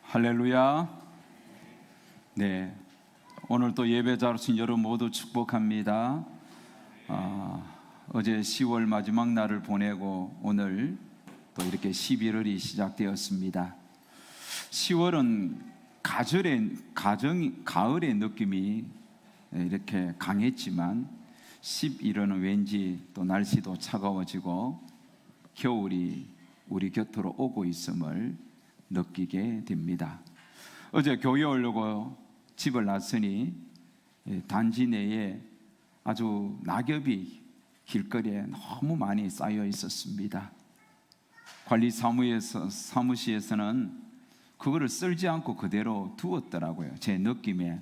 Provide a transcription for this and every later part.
할렐루야. 네, 오늘 또 예배자 오신 여러분 모두 축복합니다. 어제 10월 마지막 날을 보내고 오늘 또 이렇게 11월이 시작되었습니다. 10월은 가을의 느낌이 이렇게 강했지만 11월은 왠지 또 날씨도 차가워지고 겨울이 우리 곁으로 오고 있음을 느끼게 됩니다. 어제 교회 오려고 집을 났으니 단지 내에 아주 낙엽이 길거리에 너무 많이 쌓여 있었습니다. 관리 사무실에서는 그거를 쓸지 않고 그대로 두었더라고요. 제 느낌에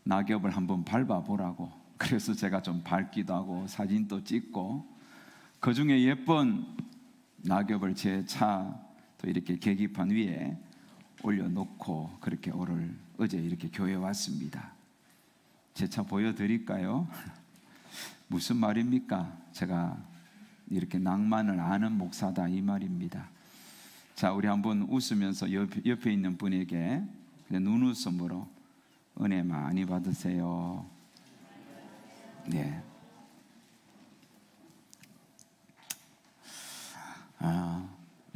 낙엽을 한번 밟아보라고. 그래서 제가 좀 밟기도 하고 사진도 찍고 그 중에 예쁜 낙엽을 제 차 또 이렇게 계기판 위에 올려놓고 그렇게 어제 이렇게 교회에 왔습니다. 제 차 보여드릴까요? 무슨 말입니까? 제가 이렇게 낭만을 아는 목사다 이 말입니다. 자, 우리 한번 웃으면서 옆에 있는 분에게 눈웃음으로 은혜 많이 받으세요. 네.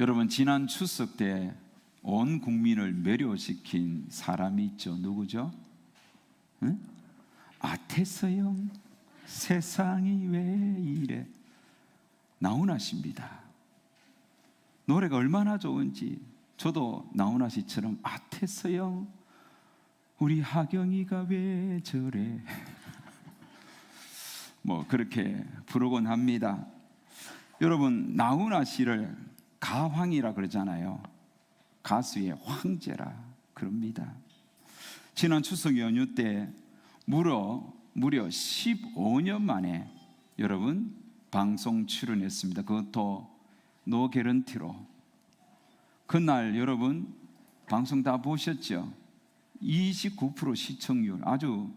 여러분, 지난 추석 때 온 국민을 매료시킨 사람이 있죠. 누구죠? 응? 아태서영 세상이 왜 이래. 나훈아 씨입니다. 노래가 얼마나 좋은지 저도 나훈아 씨처럼 아태서영 우리 하경이가 왜 저래 뭐 그렇게 부르곤 합니다. 여러분, 나훈아 씨를 가황이라 그러잖아요. 가수의 황제라 그럽니다. 지난 추석 연휴 때 무려 15년 만에 여러분 방송 출연했습니다. 그것도 노 개런티로. 그날 여러분 방송 다 보셨죠? 29% 시청률, 아주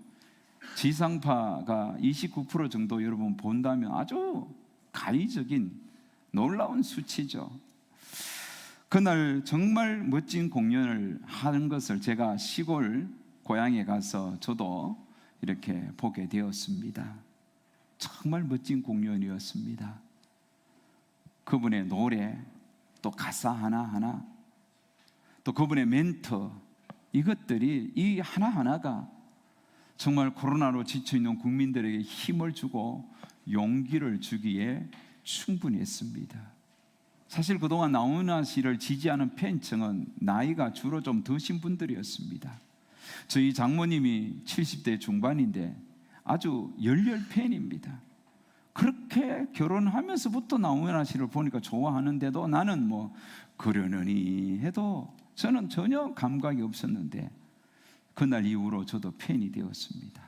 지상파가 29% 정도 여러분 본다면 아주 가히적인 놀라운 수치죠. 그날 정말 멋진 공연을 하는 것을 제가 시골 고향에 가서 저도 이렇게 보게 되었습니다. 정말 멋진 공연이었습니다. 그분의 노래, 또 가사 하나하나, 또 그분의 멘트, 이것들이 이 하나하나가 정말 코로나로 지쳐있는 국민들에게 힘을 주고 용기를 주기에 충분했습니다. 사실 그동안 나훈아 씨를 지지하는 팬층은 나이가 주로 좀 드신 분들이었습니다. 저희 장모님이 70대 중반인데 아주 열렬 팬입니다. 그렇게 결혼하면서부터 나훈아 씨를 보니까 좋아하는데도 나는 뭐 그러느니 해도 저는 전혀 감각이 없었는데 그날 이후로 저도 팬이 되었습니다.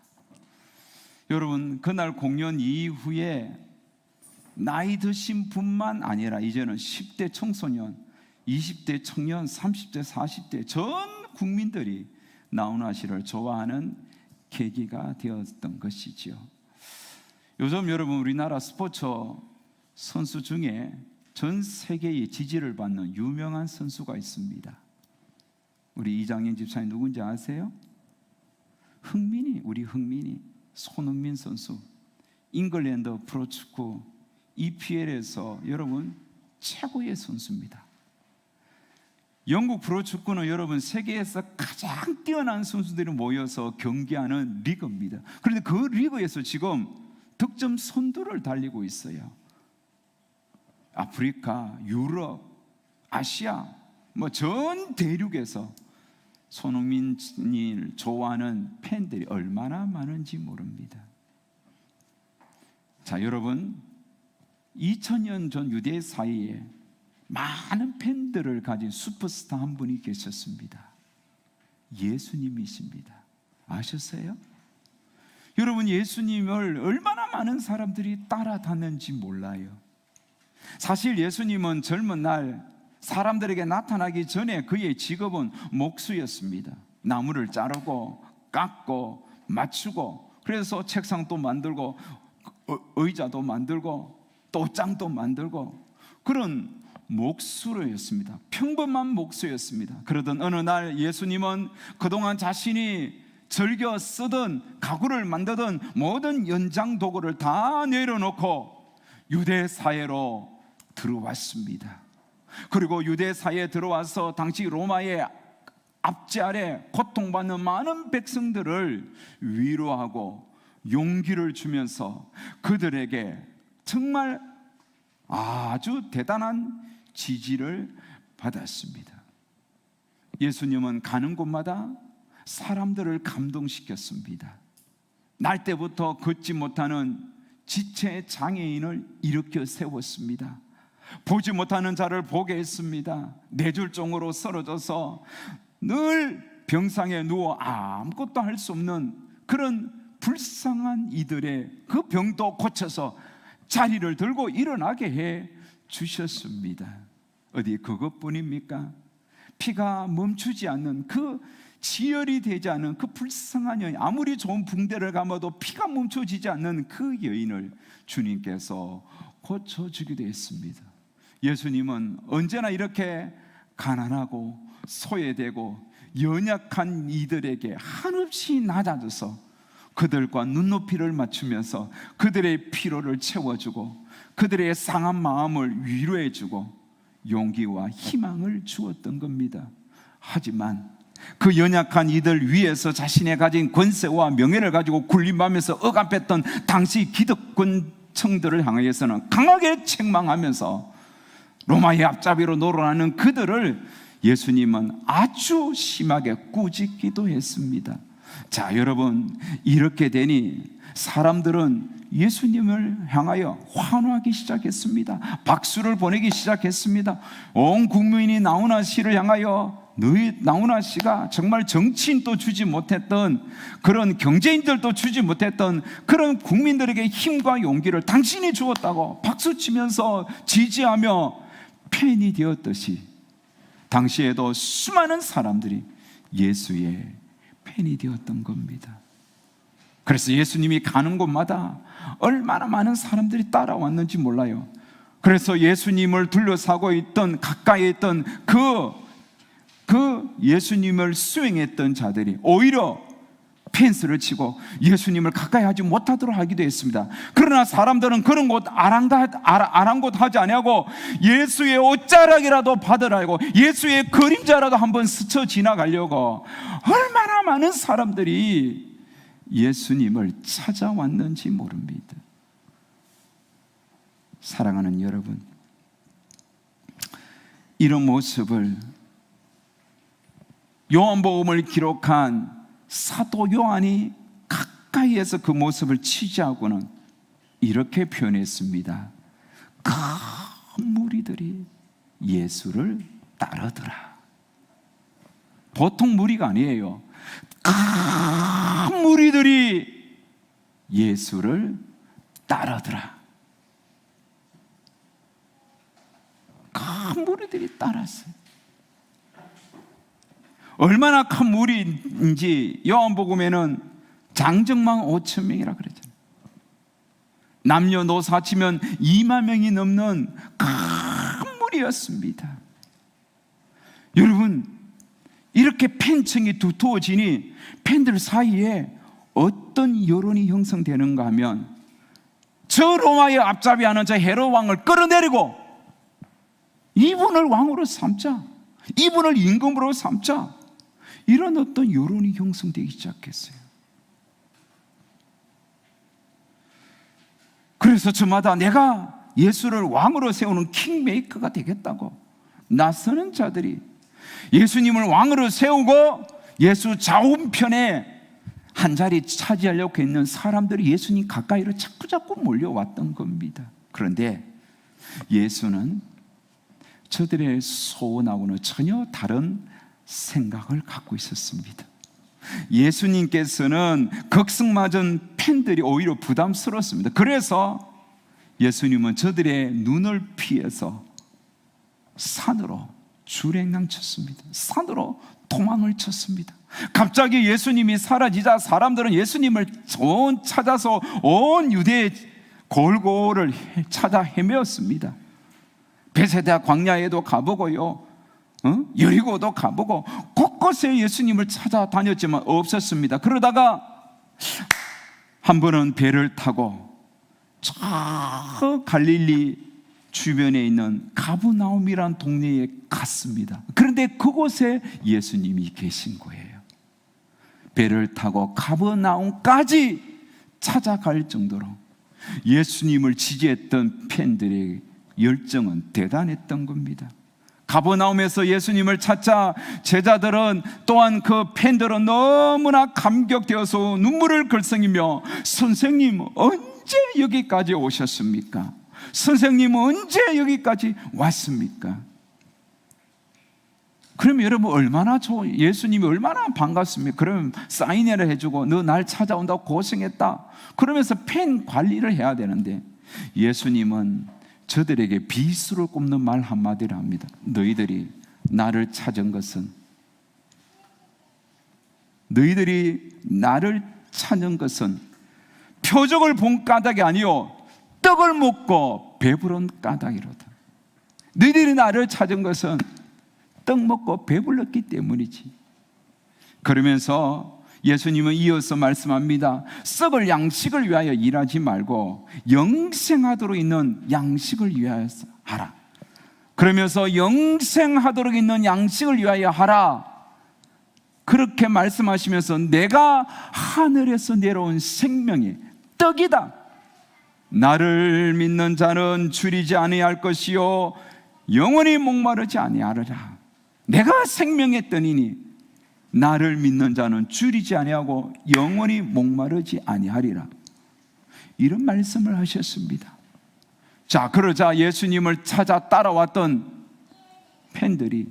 여러분, 그날 공연 이후에 나이 드신 분만 아니라 이제는 10대 청소년, 20대 청년, 30대, 40대 전 국민들이 나훈아 씨를 좋아하는 계기가 되었던 것이지요. 요즘 여러분 우리나라 스포츠 선수 중에 전 세계의 지지를 받는 유명한 선수가 있습니다. 우리 이장현 집사님 누군지 아세요? 우리 흥민이 손흥민 선수, 잉글랜드 프로축구 EPL에서 여러분 최고의 선수입니다. 영국 프로축구는 여러분 세계에서 가장 뛰어난 선수들이 모여서 경기하는 리그입니다. 그런데 그 리그에서 지금 득점 선두를 달리고 있어요. 아프리카, 유럽, 아시아 뭐 전 대륙에서 손흥민을 좋아하는 팬들이 얼마나 많은지 모릅니다. 자, 여러분 2000년 전 유대 사이에 많은 팬들을 가진 슈퍼스타 한 분이 계셨습니다. 예수님이십니다. 아셨어요? 여러분, 예수님을 얼마나 많은 사람들이 따라다녔는지 몰라요. 사실 예수님은 젊은 날 사람들에게 나타나기 전에 그의 직업은 목수였습니다. 나무를 자르고 깎고 맞추고, 그래서 책상도 만들고 의자도 만들고 또 옷장도 만들고 그런 목수로였습니다. 평범한 목수였습니다. 그러던 어느 날 예수님은 그동안 자신이 즐겨 쓰던 가구를 만드던 모든 연장 도구를 다 내려놓고 유대 사회로 들어왔습니다. 그리고 유대 사회에 들어와서 당시 로마의 압제 아래 고통받는 많은 백성들을 위로하고 용기를 주면서 그들에게 정말 아주 대단한 지지를 받았습니다. 예수님은 가는 곳마다 사람들을 감동시켰습니다. 날 때부터 걷지 못하는 지체 장애인을 일으켜 세웠습니다. 보지 못하는 자를 보게 했습니다. 뇌졸중으로 쓰러져서 늘 병상에 누워 아무것도 할 수 없는 그런 불쌍한 이들의 그 병도 고쳐서 자리를 들고 일어나게 해 주셨습니다. 어디 그것뿐입니까? 피가 멈추지 않는 그 지혈이 되지 않는 그 불쌍한 여인, 아무리 좋은 붕대를 감아도 피가 멈춰지지 않는 그 여인을 주님께서 고쳐주기도 했습니다. 예수님은 언제나 이렇게 가난하고 소외되고 연약한 이들에게 한없이 낮아져서 그들과 눈높이를 맞추면서 그들의 피로를 채워주고 그들의 상한 마음을 위로해주고 용기와 희망을 주었던 겁니다. 하지만 그 연약한 이들 위에서 자신의 가진 권세와 명예를 가지고 군림하면서 억압했던 당시 기득권층들을 향해서는 강하게 책망하면서 로마의 앞잡이로 놀아나는 그들을 예수님은 아주 심하게 꾸짖기도 했습니다. 자, 여러분, 이렇게 되니 사람들은 예수님을 향하여 환호하기 시작했습니다. 박수를 보내기 시작했습니다. 온 국민이 나훈아 씨를 향하여 너희 나훈아 씨가 정말 정치인도 주지 못했던 그런 경제인들도 주지 못했던 그런 국민들에게 힘과 용기를 당신이 주었다고 박수치면서 지지하며 팬이 되었듯이 당시에도 수많은 사람들이 예수의 팬이 되었던 겁니다. 그래서 예수님이 가는 곳마다 얼마나 많은 사람들이 따라왔는지 몰라요. 그래서 예수님을 둘러싸고 있던 가까이 있던 그 예수님을 수행했던 자들이 오히려 펜스를 치고 예수님을 가까이 하지 못하도록 하기도 했습니다. 그러나 사람들은 그런 곳 아랑곳하지 아니하고 예수의 옷자락이라도 받으라고, 예수의 그림자라도 한번 스쳐 지나가려고 얼마나 많은 사람들이 예수님을 찾아왔는지 모릅니다. 사랑하는 여러분, 이런 모습을 요한복음을 기록한 사도 요한이 가까이에서 그 모습을 취재하고는 이렇게 표현했습니다. 큰 무리들이 예수를 따르더라. 보통 무리가 아니에요. 큰 무리들이 예수를 따르더라. 큰 무리들이 따랐어요. 얼마나 큰 무리인지 요한복음에는 장정망 5천 명이라 그랬잖아요. 남녀노소 합치면 2만 명이 넘는 큰 무리였습니다. 여러분, 이렇게 팬층이 두터워지니 팬들 사이에 어떤 여론이 형성되는가 하면 저 로마의 앞잡이하는 저 헤롯 왕을 끌어내리고 이분을 왕으로 삼자, 이분을 임금으로 삼자, 이런 어떤 여론이 형성되기 시작했어요. 그래서 저마다 내가 예수를 왕으로 세우는 킹메이커가 되겠다고 나서는 자들이 예수님을 왕으로 세우고 예수 좌우편에 한 자리 차지하려고 했는 사람들이 예수님 가까이로 자꾸 몰려왔던 겁니다. 그런데 예수는 저들의 소원하고는 전혀 다른 생각을 갖고 있었습니다. 예수님께서는 극성맞은 팬들이 오히려 부담스러웠습니다. 그래서 예수님은 저들의 눈을 피해서 산으로 주랭랑 쳤습니다. 산으로 도망을 쳤습니다. 갑자기 예수님이 사라지자 사람들은 예수님을 찾아서 온 유대의 골고를 찾아 헤매었습니다. 베세다 광야에도 가보고요, 여리고도 가보고 곳곳에 예수님을 찾아다녔지만 없었습니다. 그러다가 한 번은 배를 타고 저 갈릴리 주변에 있는 가브나움이라는 동네에 갔습니다. 그런데 그곳에 예수님이 계신 거예요. 배를 타고 가브나움까지 찾아갈 정도로 예수님을 지지했던 팬들의 열정은 대단했던 겁니다. 가버나움에서 예수님을 찾자 제자들은 또한 그 팬들은 너무나 감격되어서 눈물을 글썽이며 선생님 언제 여기까지 오셨습니까? 선생님 언제 여기까지 왔습니까? 그러면 여러분 얼마나 예수님이 얼마나 반갑습니까? 그러면 사인회를 해주고 너 날 찾아온다고 고생했다 그러면서 팬 관리를 해야 되는데 예수님은 저들에게 비수를 꼽는 말 한마디를 합니다. 너희들이 나를 찾은 것은 표적을 본 까닭이 아니요 떡을 먹고 배부른 까닭이로다. 너희들이 나를 찾은 것은 떡 먹고 배불렀기 때문이지. 그러면서 예수님은 이어서 말씀합니다. 썩을 양식을 위하여 일하지 말고 영생하도록 있는 양식을 위하여 하라. 그러면서 영생하도록 있는 양식을 위하여 하라 그렇게 말씀하시면서 내가 하늘에서 내려온 생명의 떡이다. 나를 믿는 자는 줄이지 아니할 것이요 영원히 목마르지 아니하리라. 내가 생명의 떡이니 나를 믿는 자는 줄이지 아니하고 영원히 목마르지 아니하리라. 이런 말씀을 하셨습니다. 자, 그러자 예수님을 찾아 따라왔던 팬들이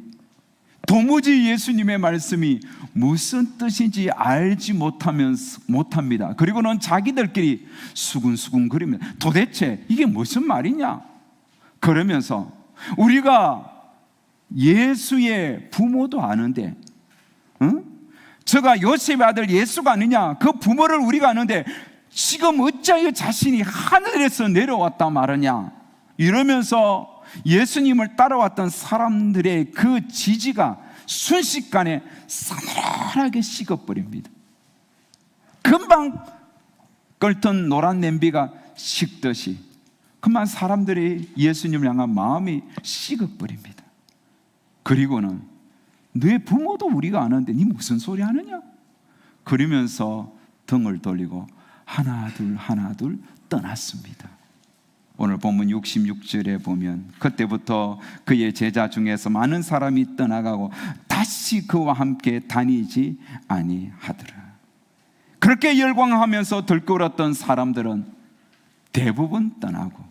도무지 예수님의 말씀이 무슨 뜻인지 알지 못합니다. 그리고는 자기들끼리 수군수군 거리며 도대체 이게 무슨 말이냐? 그러면서 우리가 예수의 부모도 아는데 저가 요셉의 아들 예수가 아니냐? 그 부모를 우리가 아는데 지금 어찌하여 자신이 하늘에서 내려왔다 말하냐? 이러면서 예수님을 따라왔던 사람들의 그 지지가 순식간에 싸늘하게 식어버립니다. 금방 끓던 노란 냄비가 식듯이 그만 사람들이 예수님을 향한 마음이 식어버립니다. 그리고는 너의 부모도 우리가 아는데 네 무슨 소리 하느냐? 그러면서 등을 돌리고 하나 둘 떠났습니다. 오늘 본문 66절에 보면 그때부터 그의 제자 중에서 많은 사람이 떠나가고 다시 그와 함께 다니지 아니하더라. 그렇게 열광하면서 들끓었던 사람들은 대부분 떠나고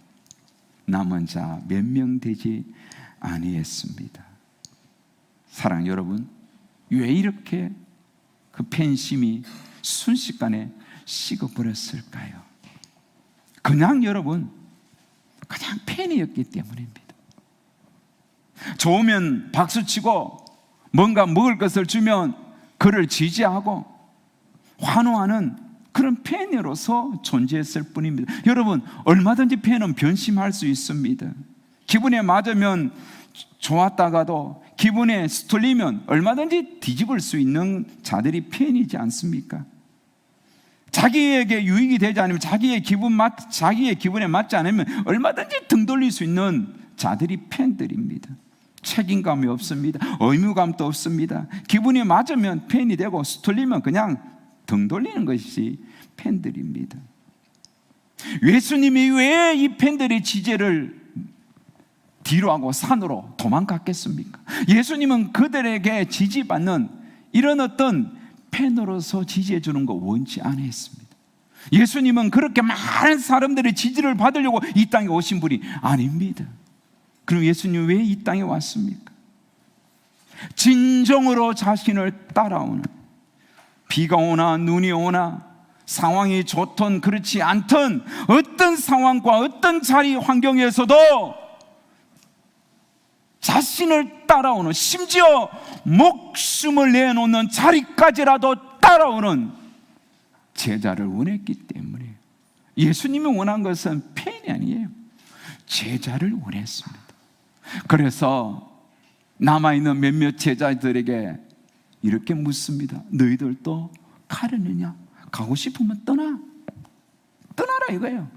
남은 자 몇 명 되지 아니했습니다. 사랑 여러분, 왜 이렇게 그 팬심이 순식간에 식어버렸을까요? 그냥 팬이었기 때문입니다. 좋으면 박수치고 뭔가 먹을 것을 주면 그를 지지하고 환호하는 그런 팬으로서 존재했을 뿐입니다. 여러분, 얼마든지 팬은 변심할 수 있습니다. 기분에 맞으면 좋았다가도 기분에 스틀리면 얼마든지 뒤집을 수 있는 자들이 팬이지 않습니까? 자기에게 유익이 되지 않으면 자기의 기분에 맞지 않으면 얼마든지 등 돌릴 수 있는 자들이 팬들입니다. 책임감이 없습니다. 의무감도 없습니다. 기분이 맞으면 팬이 되고 스틀리면 그냥 등 돌리는 것이 팬들입니다. 예수님이 왜 이 팬들의 지지를 뒤로하고 산으로 도망갔겠습니까? 예수님은 그들에게 지지받는 이런 어떤 팬으로서 지지해 주는 거 원치 않았습니다. 예수님은 그렇게 많은 사람들의 지지를 받으려고 이 땅에 오신 분이 아닙니다. 그럼 예수님 왜 이 땅에 왔습니까? 진정으로 자신을 따라오는, 비가 오나 눈이 오나 상황이 좋든 그렇지 않든 어떤 상황과 어떤 자리 환경에서도 자신을 따라오는, 심지어 목숨을 내놓는 자리까지라도 따라오는 제자를 원했기 때문에, 예수님이 원한 것은 팬이 아니에요. 제자를 원했습니다. 그래서 남아있는 몇몇 제자들에게 이렇게 묻습니다. 너희들도 가려느냐? 가고 싶으면 떠나라 이거예요.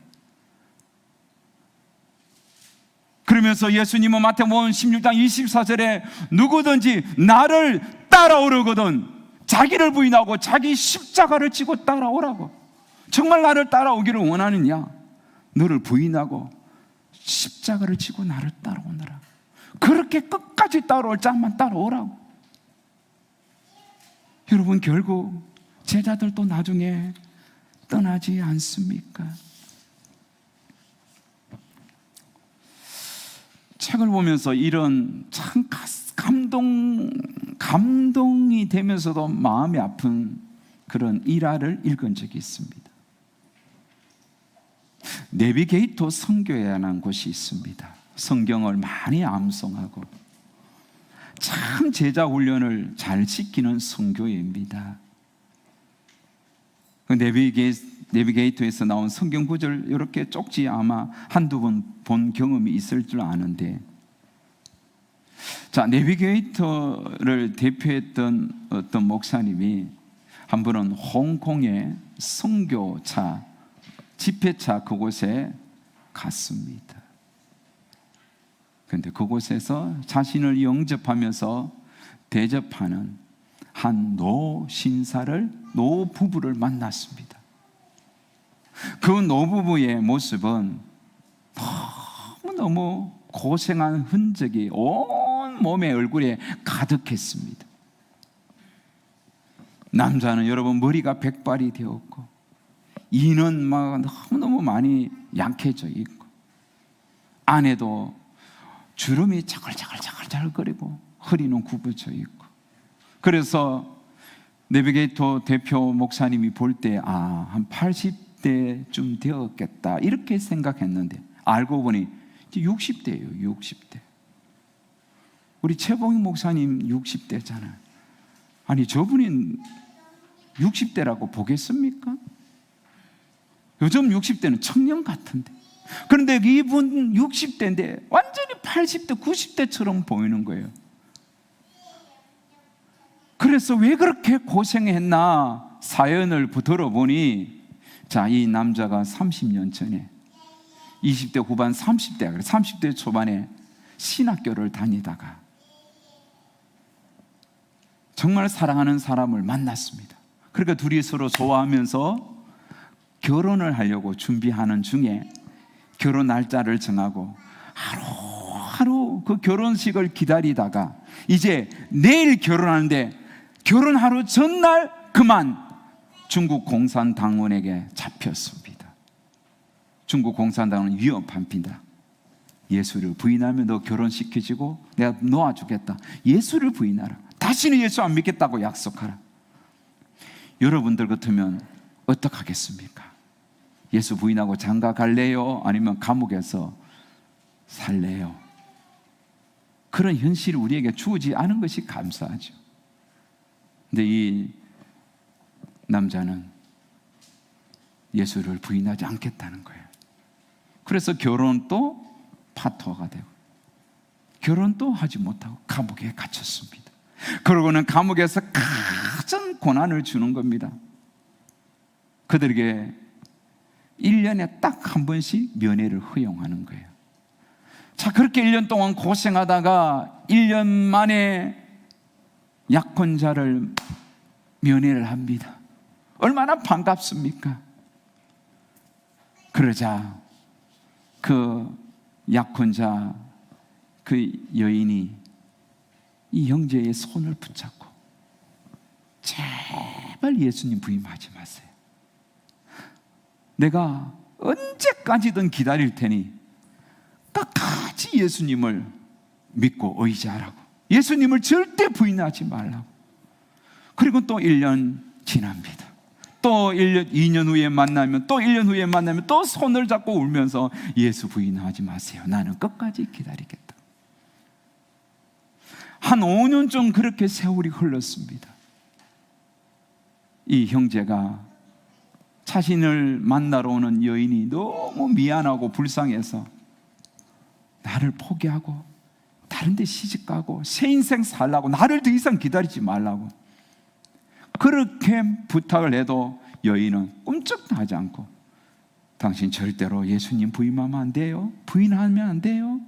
그러면서 예수님은 마태복음 16장 24절에 누구든지 나를 따라오려거든 자기를 부인하고 자기 십자가를 지고 따라오라고. 정말 나를 따라오기를 원하느냐? 너를 부인하고 십자가를 지고 나를 따라오너라. 그렇게 끝까지 따라올 자만 따라오라고. 여러분, 결국 제자들도 나중에 떠나지 않습니까? 책을 보면서 이런 참 감동이 되면서도 마음이 아픈 그런 일화를 읽은 적이 있습니다. 내비게이터 선교회라는 곳이 있습니다. 성경을 많이 암송하고 참 제자 훈련을 잘 시키는 선교회입니다. 그 내비게이터에서 나온 성경 구절 이렇게 쪽지 아마 한두 번 본 경험이 있을 줄 아는데, 자, 내비게이터를 대표했던 어떤 목사님이 한 번은 홍콩의 선교차 집회차 그곳에 갔습니다. 그런데 그곳에서 자신을 영접하면서 대접하는 한 노부부를 만났습니다. 그 노부부의 모습은 너무 고생한 흔적이 온 몸의 얼굴에 가득했습니다. 남자는 여러분 머리가 백발이 되었고 이는 막 너무너무 많이 약해져 있고 아내도 주름이 자글자글거리고 허리는 굽어져 있고, 그래서 내비게이터 대표 목사님이 볼 때 한 80대쯤 되었겠다 이렇게 생각했는데 알고 보니 이제 60대예요. 60대. 우리 최봉희 목사님 60대잖아요. 아니 저분이 60대라고 보겠습니까? 요즘 60대는 청년 같은데, 그런데 이분 60대인데 완전히 80대, 90대처럼 보이는 거예요. 그래서 왜 그렇게 고생했나 사연을 들어보니, 자, 이 남자가 30년 전에 20대 후반 30대 초반에 신학교를 다니다가 정말 사랑하는 사람을 만났습니다. 그러니까 둘이 서로 좋아하면서 결혼을 하려고 준비하는 중에 결혼 날짜를 정하고 하루하루 그 결혼식을 기다리다가 이제 내일 결혼하는데 결혼 하루 전날 그만 중국 공산당원에게 잡혔습니다. 중국 공산당원은 위협합니다. 예수를 부인하면 너 결혼시켜주고 내가 놓아주겠다. 예수를 부인하라. 다시는 예수 안 믿겠다고 약속하라. 여러분들 같으면 어떡하겠습니까? 예수 부인하고 장가 갈래요? 아니면 감옥에서 살래요? 그런 현실이 우리에게 주어지지 않은 것이 감사하죠. 근데 이 남자는 예수를 부인하지 않겠다는 거예요. 그래서 결혼도 파토가 되고 결혼도 하지 못하고 감옥에 갇혔습니다. 그러고는 감옥에서 가장 고난을 주는 겁니다. 그들에게 1년에 딱 한 번씩 면회를 허용하는 거예요. 자, 그렇게 1년 동안 고생하다가 1년 만에 약혼자를 면회를 합니다. 얼마나 반갑습니까? 그러자 그 약혼자 그 여인이 이 형제의 손을 붙잡고 제발 예수님 부임하지 마세요. 내가 언제까지든 기다릴 테니 끝까지 예수님을 믿고 의지하라고. 예수님을 절대 부인하지 말라고. 그리고 또 1년 지납니다. 또 1년, 2년 후에 만나면 또 1년 후에 만나면 또 손을 잡고 울면서 예수 부인하지 마세요. 나는 끝까지 기다리겠다. 한 5년쯤 그렇게 세월이 흘렀습니다. 이 형제가 자신을 만나러 오는 여인이 너무 미안하고 불쌍해서 나를 포기하고 다른 데 시집가고 새 인생 살라고, 나를 더 이상 기다리지 말라고 그렇게 부탁을 해도 여인은 꼼짝도 하지 않고, 당신 절대로 예수님 부인하면 안 돼요, 부인하면 안 돼요,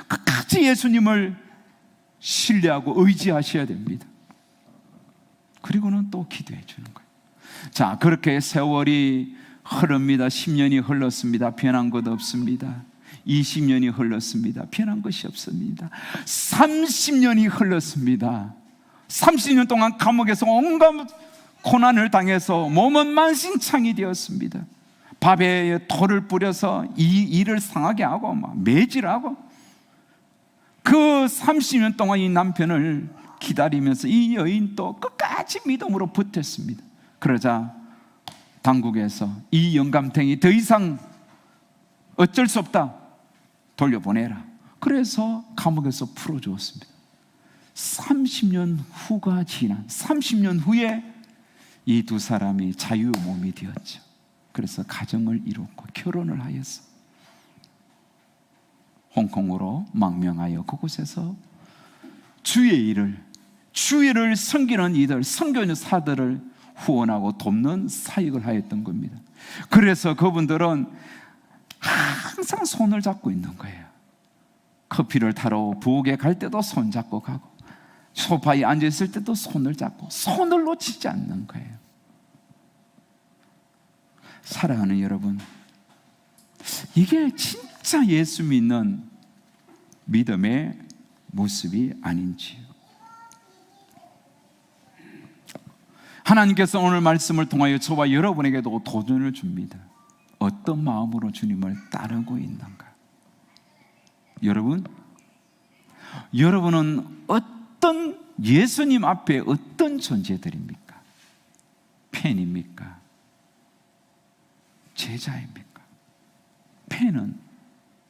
끝까지 예수님을 신뢰하고 의지하셔야 됩니다. 그리고는 또 기도해 주는 거예요. 자, 그렇게 세월이 흐릅니다. 10년이 흘렀습니다. 변한 것 없습니다. 20년이 흘렀습니다. 변한 것이 없습니다. 30년이 흘렀습니다. 30년 동안 감옥에서 온갖 고난을 당해서 몸은 만신창이 되었습니다. 밥에 돌을 뿌려서 이를 상하게 하고 매질하고, 그 30년 동안 이 남편을 기다리면서 이 여인도 끝까지 믿음으로 버텼습니다. 그러자 당국에서 이 영감탱이 더 이상 어쩔 수 없다, 돌려보내라. 그래서 감옥에서 풀어주었습니다. 30년 후가 지난 30년 후에 이 두 사람이 자유의 몸이 되었죠. 그래서 가정을 이뤘고 결혼을 하였어. 홍콩으로 망명하여 그곳에서 주의 일을 섬기는 이들, 선교사들을 후원하고 돕는 사역을 하였던 겁니다. 그래서 그분들은 항상 손을 잡고 있는 거예요. 커피를 타러 부엌에 갈 때도 손 잡고 가고, 소파에 앉아있을 때도 손을 잡고, 손을 놓치지 않는 거예요. 사랑하는 여러분, 이게 진짜 예수 믿는 믿음의 모습이 아닌지요. 하나님께서 오늘 말씀을 통하여 저와 여러분에게도 도전을 줍니다. 어떤 마음으로 주님을 따르고 있는가? 여러분은 어떤, 예수님 앞에 어떤 존재들입니까? 팬입니까? 제자입니까? 팬은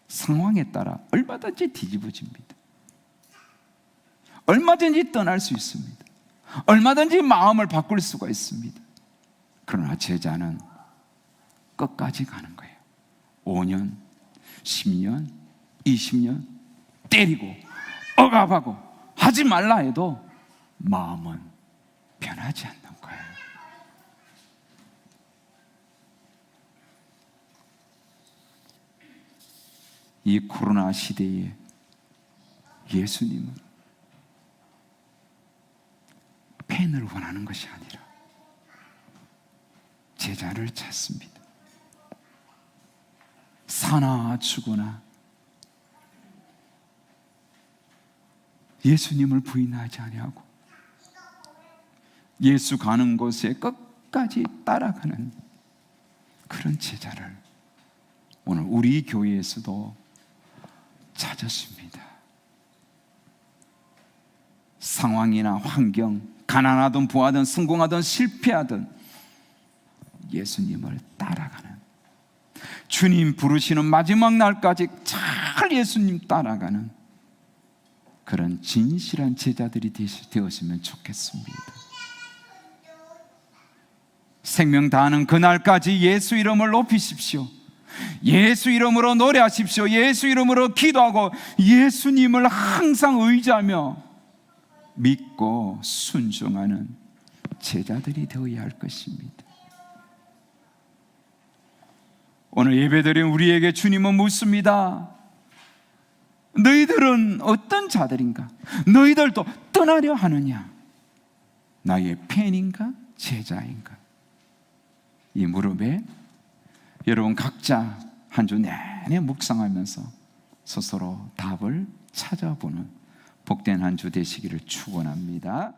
상황에 따라 얼마든지 뒤집어집니다. 얼마든지 떠날 수 있습니다. 얼마든지 마음을 바꿀 수가 있습니다. 그러나 제자는 끝까지 가는 거예요. 5년, 10년, 20년 때리고 억압하고 하지 말라 해도 마음은 변하지 않는 거예요. 이 코로나 시대에 예수님은 팬을 원하는 것이 아니라 제자를 찾습니다. 사나 죽으나 예수님을 부인하지 아니하고 예수 가는 곳에 끝까지 따라가는 그런 제자를 오늘 우리 교회에서도 찾았습니다. 상황이나 환경, 가난하든 부하든 성공하든 실패하든 예수님을 따라가는, 주님 부르시는 마지막 날까지 잘 예수님 따라가는 그런 진실한 제자들이 되었으면 좋겠습니다. 생명 다하는 그날까지 예수 이름을 높이십시오. 예수 이름으로 노래하십시오. 예수 이름으로 기도하고 예수님을 항상 의지하며 믿고 순종하는 제자들이 되어야 할 것입니다. 오늘 예배드린 우리에게 주님은 묻습니다. 너희들은 어떤 자들인가? 너희들도 떠나려 하느냐? 나의 팬인가? 제자인가? 이 무릎에 여러분 각자 한 주 내내 묵상하면서 스스로 답을 찾아보는 복된 한 주 되시기를 축원합니다.